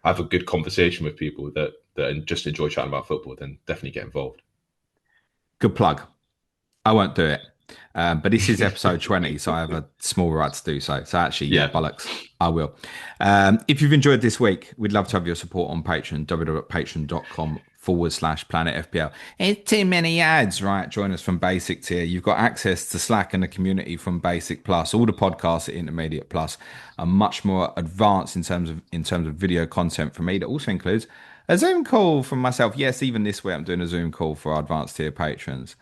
have a good conversation with people that just enjoy chatting about football, then definitely get involved. Good plug. I won't do it. But this is episode 20, so I have a small right to do so. So actually, yeah, Yeah. bollocks, I will. If you've enjoyed this week, we'd love to have your support on Patreon, www.patreon.com/Planet FPL. It's too many ads, right? Join us from Basic tier. You've got access to Slack and the community from Basic Plus. All the podcasts at Intermediate Plus are much more advanced in terms of video content from me. That also includes a Zoom call from myself. Yes, even this week I'm doing a Zoom call for our advanced tier patrons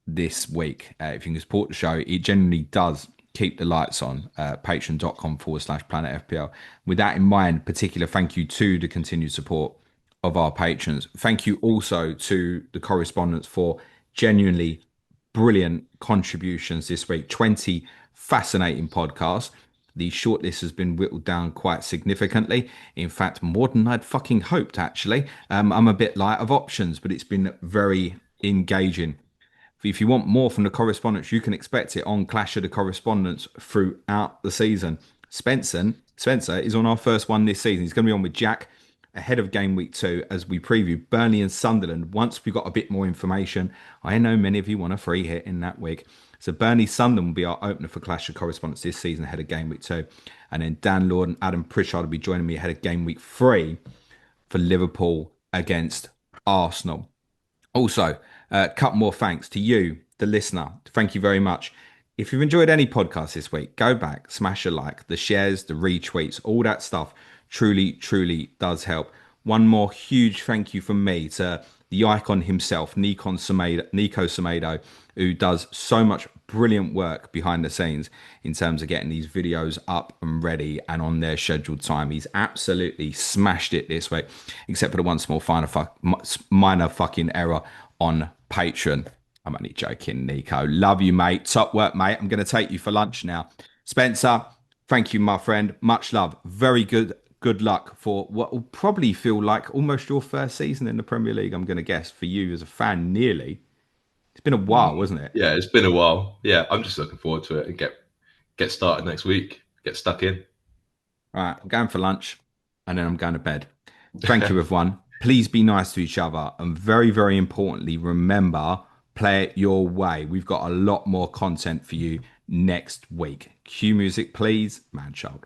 this week. If you can support the show, it generally does keep the lights on. Patreon.com/Planet FPL. With that in mind, particular thank you to the continued support of our patrons. Thank you also to the correspondents for genuinely brilliant contributions this week. 20 fascinating podcasts. The shortlist has been whittled down quite significantly. In fact, more than I'd fucking hoped, actually. I'm a bit light of options, but it's been very engaging. If you want more from the correspondence, you can expect it on Clash of the Correspondents throughout the season. Spencer is on our first one this season. He's going to be on with Jack ahead of game week 2 as we preview Burnley and Sunderland. Once we've got a bit more information, I know many of you want a free hit in that week. So Burnley Sunderland will be our opener for Clash of Correspondents this season ahead of game week 2. And then Dan Lord and Adam Pritchard will be joining me ahead of game week 3 for Liverpool against Arsenal. Also, a couple more thanks to you, the listener. Thank you very much. If you've enjoyed any podcast this week, go back, smash a like, the shares, the retweets, all that stuff truly, truly does help. One more huge thank you from me to the icon himself, Nico Semedo, who does so much brilliant work behind the scenes in terms of getting these videos up and ready and on their scheduled time. He's absolutely smashed it this week, except for the one small minor fucking error on Patreon. I'm only joking, Nico. Love you, mate. Top work, mate. I'm going to take you for lunch now. Spencer, thank you, my friend. Much love. Very good luck for what will probably feel like almost your first season in the Premier League, I'm going to guess, for you as a fan, nearly. It's been a while, wasn't it? Yeah, it's been a while. Yeah, I'm just looking forward to it and get started next week. Get stuck in. All right, I'm going for lunch and then I'm going to bed. Thank you, everyone. Please be nice to each other. And very, very importantly, remember, play it your way. We've got a lot more content for you next week. Cue music, please. Man child.